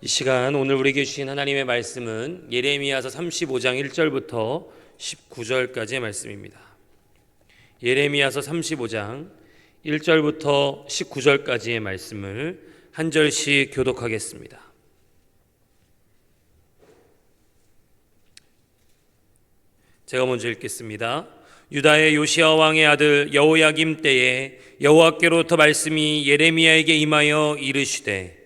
이 시간 오늘 우리에게 주신 하나님의 말씀은 예레미야서 35장 1절부터 19절까지의 말씀입니다. 예레미야서 35장 1절부터 19절까지의 말씀을 한 절씩 교독하겠습니다. 제가 먼저 읽겠습니다. 유다의 요시야 왕의 아들 여호야김 때에 여호와께로부터 말씀이 예레미야에게 임하여 이르시되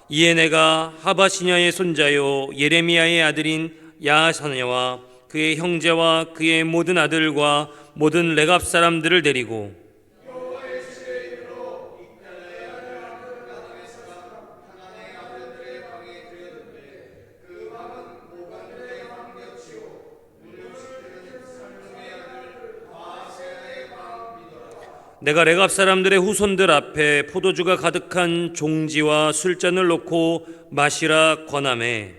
이에 내가 하바시냐의 손자요 예레미야의 아들인 야사냐와 그의 형제와 그의 모든 아들과 모든 레갑 사람들을 데리고 내가 레갑 사람들의 후손들 앞에 포도주가 가득한 종지와 술잔을 놓고 마시라 권하매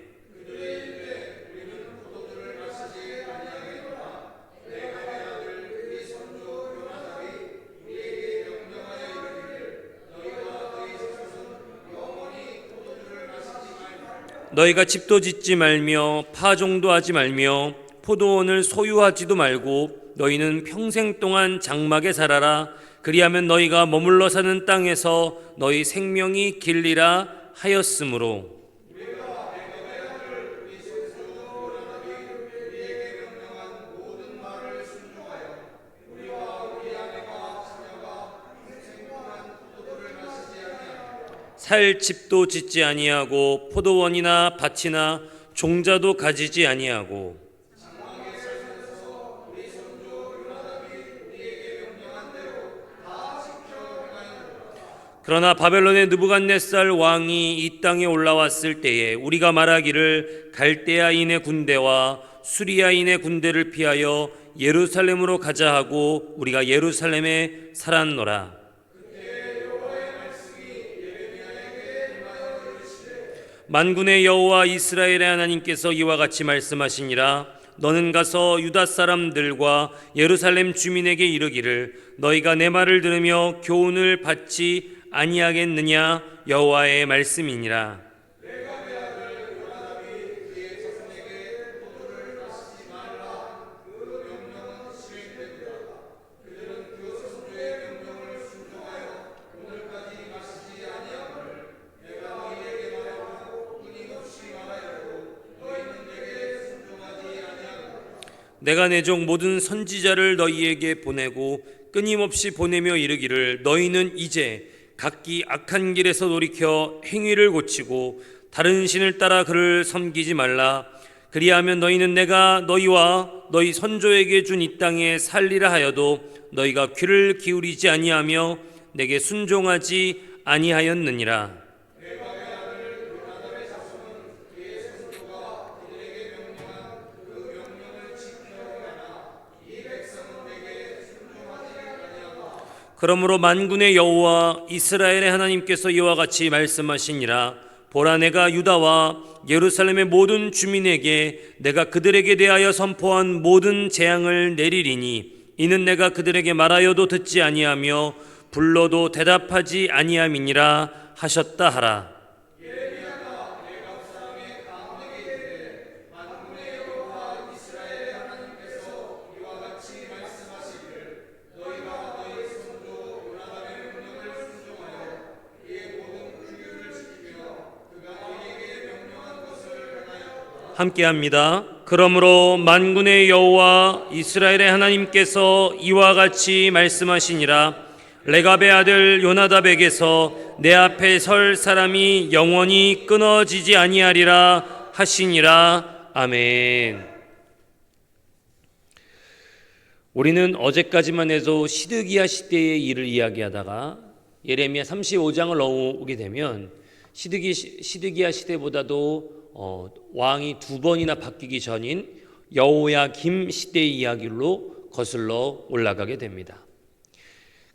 너희가 집도 짓지 말며 파종도 하지 말며 포도원을 소유하지도 말고 너희는 평생 동안 장막에 살아라. 그리하면 너희가 머물러 사는 땅에서 너희 생명이 길리라 하였으므로 살 집도 짓지 아니하고 포도원이나 밭이나 종자도 가지지 아니하고 그러나 바벨론의 느부갓네살 왕이 이 땅에 올라왔을 때에 우리가 말하기를 갈대아인의 군대와 수리아인의 군대를 피하여 예루살렘으로 가자 하고 우리가 예루살렘에 살았노라. 만군의 여호와 이스라엘의 하나님께서 이와 같이 말씀하시니라. 너는 가서 유다 사람들과 예루살렘 주민에게 이르기를 너희가 내 말을 들으며 교훈을 받지 아니하겠느냐 여호와의 말씀이니라. 내가 내 종 모든 선지자를 너희에게 보내고 끊임없이 보내며 이르기를 너희는 이제 각기 악한 길에서 돌이켜 행위를 고치고 다른 신을 따라 그를 섬기지 말라. 그리하면 너희는 내가 너희와 너희 선조에게 준 이 땅에 살리라 하여도 너희가 귀를 기울이지 아니하며 내게 순종하지 아니하였느니라. 그러므로 만군의 여호와 이스라엘의 하나님께서 이와 같이 말씀하시니라. 보라, 내가 유다와 예루살렘의 모든 주민에게 내가 그들에게 대하여 선포한 모든 재앙을 내리리니 이는 내가 그들에게 말하여도 듣지 아니하며 불러도 대답하지 아니함이니라 하셨다 하라. 함께합니다. 그러므로 만군의 여호와 이스라엘의 하나님께서 이와 같이 말씀하시니라. 레갑의 아들 요나답에게서 내 앞에 설 사람이 영원히 끊어지지 아니하리라 하시니라. 아멘. 우리는 어제까지만 해도 시드기야 시대의 일을 이야기하다가 예레미야 35장을 넘어오게 되면 시드기야 시대보다도 왕이 두 번이나 바뀌기 전인 여호야김 시대의 이야기로 거슬러 올라가게 됩니다.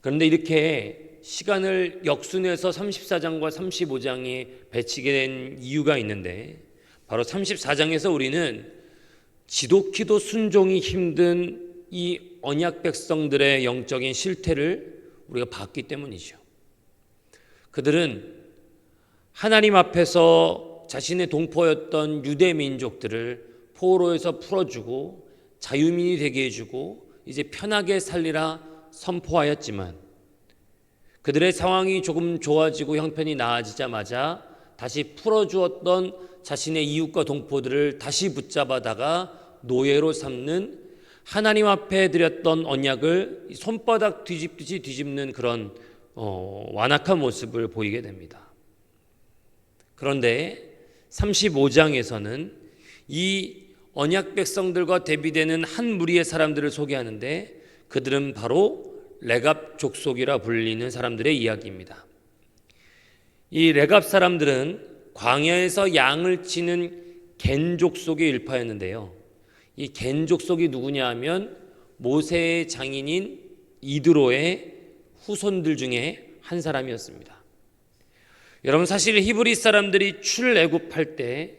그런데 이렇게 시간을 역순해서 34장과 35장에 배치게 된 이유가 있는데 바로 34장에서 우리는 지독히도 순종이 힘든 이 언약 백성들의 영적인 실태를 우리가 봤기 때문이죠. 그들은 하나님 앞에서 자신의 동포였던 유대 민족들을 포로에서 풀어주고 자유민이 되게 해주고 이제 편하게 살리라 선포하였지만, 그들의 상황이 조금 좋아지고 형편이 나아지자마자 다시 풀어주었던 자신의 이웃과 동포들을 다시 붙잡아다가 노예로 삼는, 하나님 앞에 드렸던 언약을 손바닥 뒤집듯이 뒤집는 그런 완악한 모습을 보이게 됩니다. 그런데 35장에서는 이 언약 백성들과 대비되는 한 무리의 사람들을 소개하는데, 그들은 바로 레갑 족속이라 불리는 사람들의 이야기입니다. 이 레갑 사람들은 광야에서 양을 치는 겐 족속의 일파였는데요. 이 겐 족속이 누구냐 하면 모세의 장인인 이드로의 후손들 중에 한 사람이었습니다. 여러분, 사실 히브리 사람들이 출애굽할 때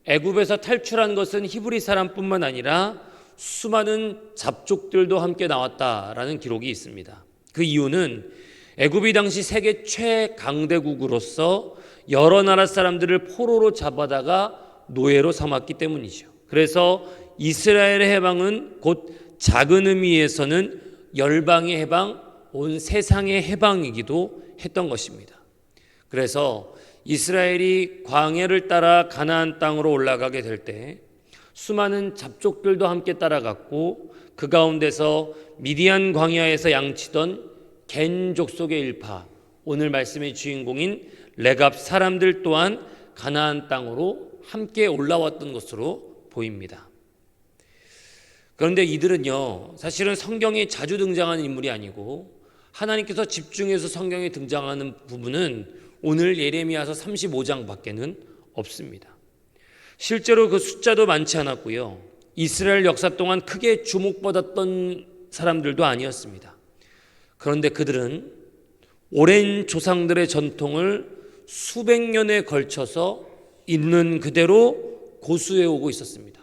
애굽에서 탈출한 것은 히브리 사람뿐만 아니라 수많은 잡족들도 함께 나왔다라는 기록이 있습니다. 그 이유는 애굽이 당시 세계 최강대국으로서 여러 나라 사람들을 포로로 잡아다가 노예로 삼았기 때문이죠. 그래서 이스라엘의 해방은 곧 작은 의미에서는 열방의 해방, 온 세상의 해방이기도 했던 것입니다. 그래서 이스라엘이 광야를 따라 가나안 땅으로 올라가게 될 때 수많은 잡족들도 함께 따라갔고, 그 가운데서 미디안 광야에서 양치던 겐 족속의 일파, 오늘 말씀의 주인공인 레갑 사람들 또한 가나안 땅으로 함께 올라왔던 것으로 보입니다. 그런데 이들은요, 사실은 성경에 자주 등장하는 인물이 아니고, 하나님께서 집중해서 성경에 등장하는 부분은 오늘 예레미야서 35장밖에는 없습니다. 실제로 그 숫자도 많지 않았고요, 이스라엘 역사 동안 크게 주목받았던 사람들도 아니었습니다. 그런데 그들은 오랜 조상들의 전통을 수백 년에 걸쳐서 있는 그대로 고수해 오고 있었습니다.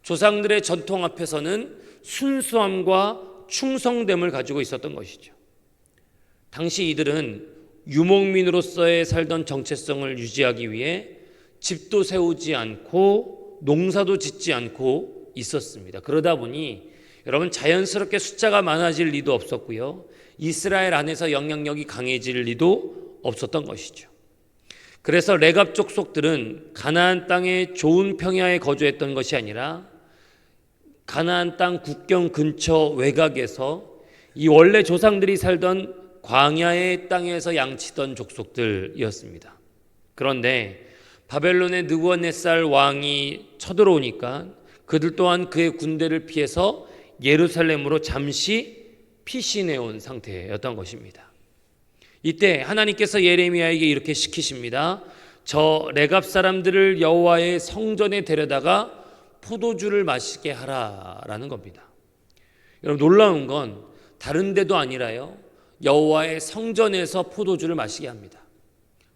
조상들의 전통 앞에서는 순수함과 충성됨을 가지고 있었던 것이죠. 당시 이들은 유목민으로서의 살던 정체성을 유지하기 위해 집도 세우지 않고 농사도 짓지 않고 있었습니다. 그러다 보니 여러분, 자연스럽게 숫자가 많아질 리도 없었고요, 이스라엘 안에서 영향력이 강해질 리도 없었던 것이죠. 그래서 레갑 족속들은 가나안 땅의 좋은 평야에 거주했던 것이 아니라 가나안 땅 국경 근처 외곽에서 이 원래 조상들이 살던 광야의 땅에서 양치던 족속들이었습니다. 그런데 바벨론의 느부갓네살 왕이 쳐들어오니까 그들 또한 그의 군대를 피해서 예루살렘으로 잠시 피신해온 상태였던 것입니다. 이때 하나님께서 예레미야에게 이렇게 시키십니다. 저 레갑 사람들을 여호와의 성전에 데려다가 포도주를 마시게 하라라는 겁니다. 여러분, 놀라운 건 다른 데도 아니라요, 여호와의 성전에서 포도주를 마시게 합니다.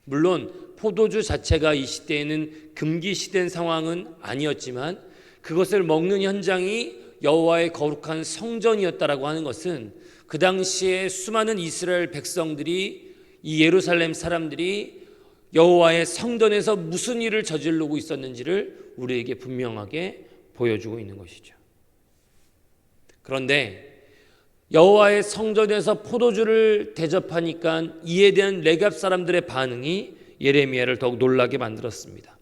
물론 포도주 자체가 이 시대에는 금기시된 상황은 아니었지만 그것을 먹는 현장이 여호와의 거룩한 성전이었다라고 하는 것은 그 당시에 수많은 이스라엘 백성들이, 이 예루살렘 사람들이 여호와의 성전에서 무슨 일을 저지르고 있었는지를 우리에게 분명하게 보여주고 있는 것이죠. 그런데 여호와의 성전에서 포도주를 대접하니까 이에 대한 레갑 사람들의 반응이 예레미야를 더욱 놀라게 만들었습니다.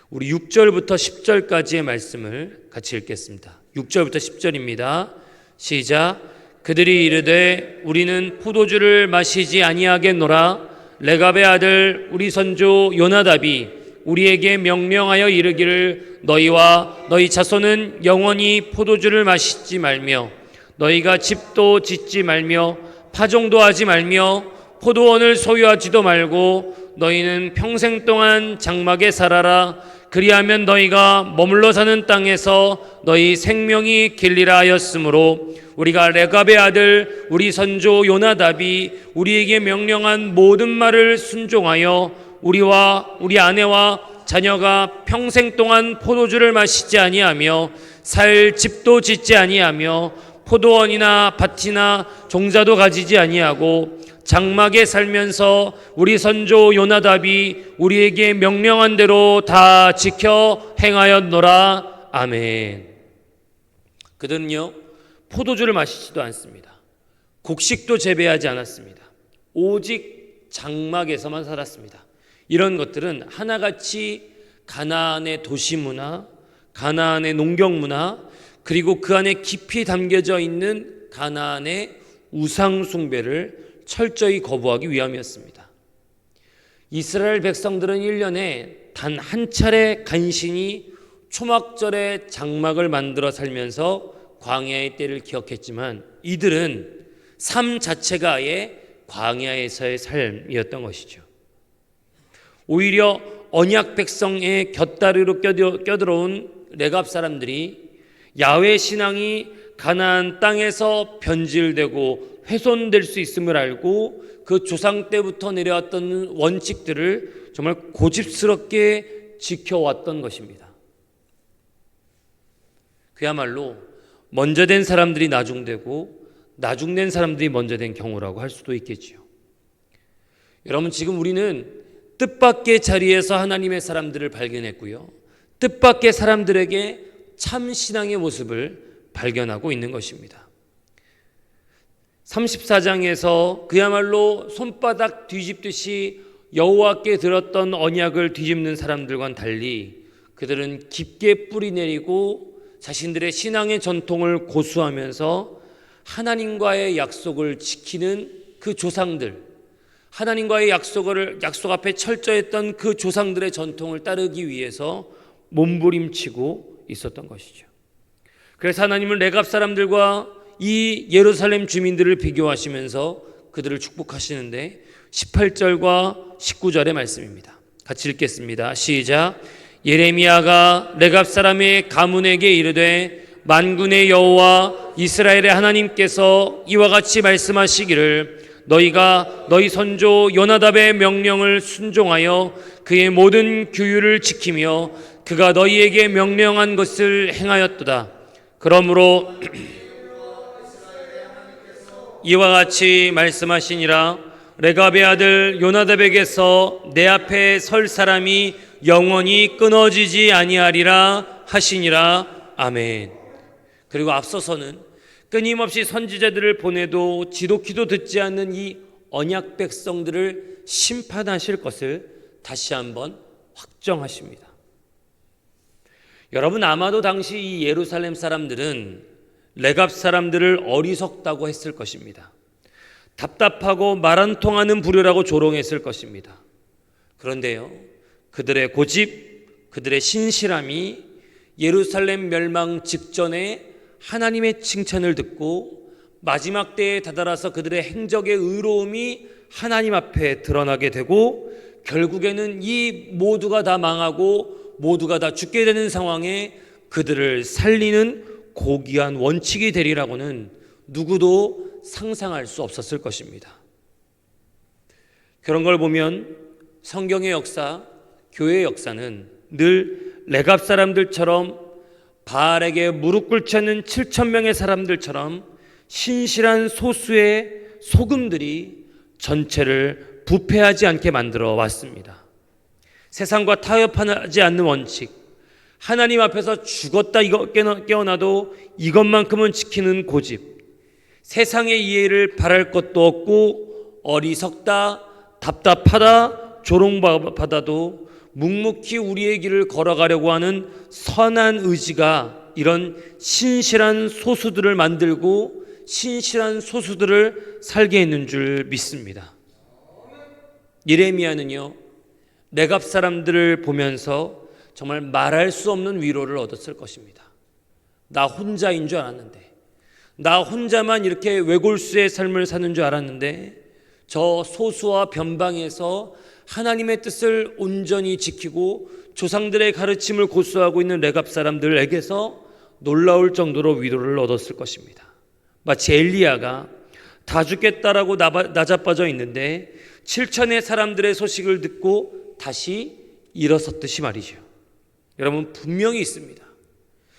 우리 6절부터 10절까지의 말씀을 같이 읽겠습니다. 6절부터 10절입니다. 시작. 그들이 이르되 우리는 포도주를 마시지 아니하겠노라. 레갑의 아들 우리 선조 요나답이 우리에게 명령하여 이르기를 너희와 너희 자손은 영원히 포도주를 마시지 말며 너희가 집도 짓지 말며 파종도 하지 말며 포도원을 소유하지도 말고 너희는 평생 동안 장막에 살아라. 그리하면 너희가 머물러 사는 땅에서 너희 생명이 길리라 하였으므로 우리가 레갑의 아들 우리 선조 요나답이 우리에게 명령한 모든 말을 순종하여 우리와 우리 아내와 자녀가 평생 동안 포도주를 마시지 아니하며 살 집도 짓지 아니하며 포도원이나 밭이나 종자도 가지지 아니하고 장막에 살면서 우리 선조 요나답이 우리에게 명령한 대로 다 지켜 행하였노라. 아멘. 그들은요, 포도주를 마시지도 않습니다. 곡식도 재배하지 않았습니다. 오직 장막에서만 살았습니다. 이런 것들은 하나같이 가나안의 도시 문화, 가나안의 농경 문화, 그리고 그 안에 깊이 담겨져 있는 가나안의 우상 숭배를 철저히 거부하기 위함이었습니다. 이스라엘 백성들은 1년에 단 한 차례 간신히 초막절에 장막을 만들어 살면서 광야의 때를 기억했지만 이들은 삶 자체가 아예 광야에서의 삶이었던 것이죠. 오히려 언약 백성의 곁다리로 껴들어온 레갑 사람들이 야훼 신앙이 가나안 땅에서 변질되고 훼손될 수 있음을 알고 그 조상 때부터 내려왔던 원칙들을 정말 고집스럽게 지켜왔던 것입니다. 그야말로 먼저 된 사람들이 나중되고 나중된 사람들이 먼저 된 경우라고 할 수도 있겠지요. 여러분, 지금 우리는 뜻밖의 자리에서 하나님의 사람들을 발견했고요, 뜻밖의 사람들에게 참 신앙의 모습을 발견하고 있는 것입니다. 34장에서 그야말로 손바닥 뒤집듯이 여호와께 들었던 언약을 뒤집는 사람들과는 달리 그들은 깊게 뿌리 내리고 자신들의 신앙의 전통을 고수하면서 하나님과의 약속을 지키는 그 조상들, 하나님과의 약속 앞에 철저했던 그 조상들의 전통을 따르기 위해서 몸부림치고 있었던 것이죠. 그래서 하나님은 레갑 사람들과 이 예루살렘 주민들을 비교하시면서 그들을 축복하시는데 18절과 19절의 말씀입니다. 같이 읽겠습니다. 시작. 예레미야가 레갑 사람의 가문에게 이르되 만군의 여호와 이스라엘의 하나님께서 이와 같이 말씀하시기를 너희가 너희 선조 요나답의 명령을 순종하여 그의 모든 규율을 지키며 그가 너희에게 명령한 것을 행하였도다. 그러므로 이와 같이 말씀하시니라. 레갑의 아들 요나답에게서 내 앞에 설 사람이 영원히 끊어지지 아니하리라 하시니라. 아멘. 그리고 앞서서는 끊임없이 선지자들을 보내도 지독히도 듣지 않는 이 언약 백성들을 심판하실 것을 다시 한번 확정하십니다. 여러분, 아마도 당시 이 예루살렘 사람들은 레갑 사람들을 어리석다고 했을 것입니다. 답답하고 말 안 통하는 부류라고 조롱했을 것입니다. 그런데요, 그들의 고집, 그들의 신실함이 예루살렘 멸망 직전에 하나님의 칭찬을 듣고 마지막 때에 다다라서 그들의 행적의 의로움이 하나님 앞에 드러나게 되고 결국에는 이 모두가 다 망하고 모두가 다 죽게 되는 상황에 그들을 살리는 고귀한 원칙이 되리라고는 누구도 상상할 수 없었을 것입니다. 그런 걸 보면 성경의 역사, 교회의 역사는 늘 레갑 사람들처럼 바알에게 무릎 꿇지 않는 7,000명의 사람들처럼 신실한 소수의 소금들이 전체를 부패하지 않게 만들어 왔습니다. 세상과 타협하지 않는 원칙, 하나님 앞에서 죽었다 깨어나도 이것만큼은 지키는 고집, 세상의 이해를 바랄 것도 없고 어리석다, 답답하다, 조롱받아도 묵묵히 우리의 길을 걸어가려고 하는 선한 의지가 이런 신실한 소수들을 만들고 신실한 소수들을 살게 했는 줄 믿습니다. 예레미야는요, 레갑 사람들을 보면서 정말 말할 수 없는 위로를 얻었을 것입니다. 나 혼자인 줄 알았는데, 나 혼자만 이렇게 외골수의 삶을 사는 줄 알았는데 저 소수와 변방에서 하나님의 뜻을 온전히 지키고 조상들의 가르침을 고수하고 있는 레갑 사람들에게서 놀라울 정도로 위로를 얻었을 것입니다. 마치 엘리야가 다 죽겠다라고 나자빠져 있는데 7천의 사람들의 소식을 듣고 다시 일어섰듯이 말이죠. 여러분, 분명히 있습니다.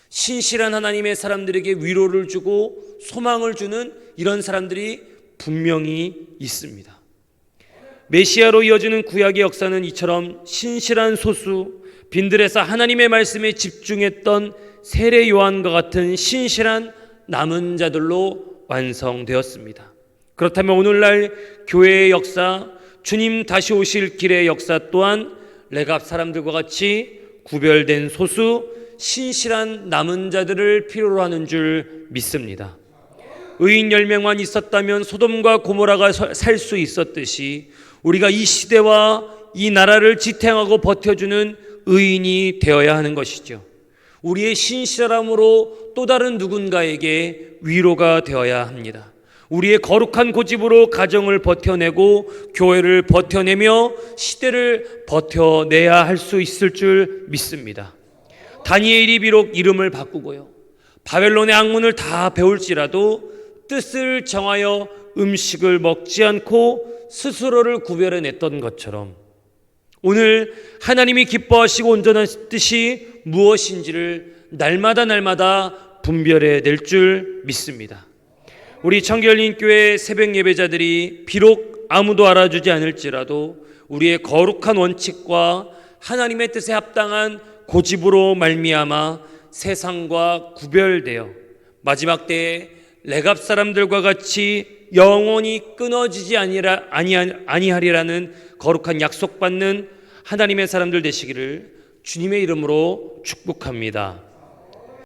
신실한 하나님의 사람들에게 위로를 주고 소망을 주는 이런 사람들이 분명히 있습니다. 메시아로 이어지는 구약의 역사는 이처럼 신실한 소수, 빈들에서 하나님의 말씀에 집중했던 세례 요한과 같은 신실한 남은 자들로 완성되었습니다. 그렇다면 오늘날 교회의 역사, 주님 다시 오실 길의 역사 또한 레갑 사람들과 같이 구별된 소수, 신실한 남은 자들을 필요로 하는 줄 믿습니다. 의인 10명만 있었다면 소돔과 고모라가 살 수 있었듯이 우리가 이 시대와 이 나라를 지탱하고 버텨주는 의인이 되어야 하는 것이죠. 우리의 신실함으로 또 다른 누군가에게 위로가 되어야 합니다. 우리의 거룩한 고집으로 가정을 버텨내고 교회를 버텨내며 시대를 버텨내야 할 수 있을 줄 믿습니다. 다니엘이 비록 이름을 바꾸고요, 바벨론의 학문을 다 배울지라도 뜻을 정하여 음식을 먹지 않고 스스로를 구별해냈던 것처럼 오늘 하나님이 기뻐하시고 온전한 뜻이 무엇인지를 날마다 분별해낼 줄 믿습니다. 우리 청결린교회 새벽 예배자들이 비록 아무도 알아주지 않을지라도 우리의 거룩한 원칙과 하나님의 뜻에 합당한 고집으로 말미암아 세상과 구별되어 마지막 때에 레갑 사람들과 같이 영원히 끊어지지 아니하리라는 거룩한 약속받는 하나님의 사람들 되시기를 주님의 이름으로 축복합니다.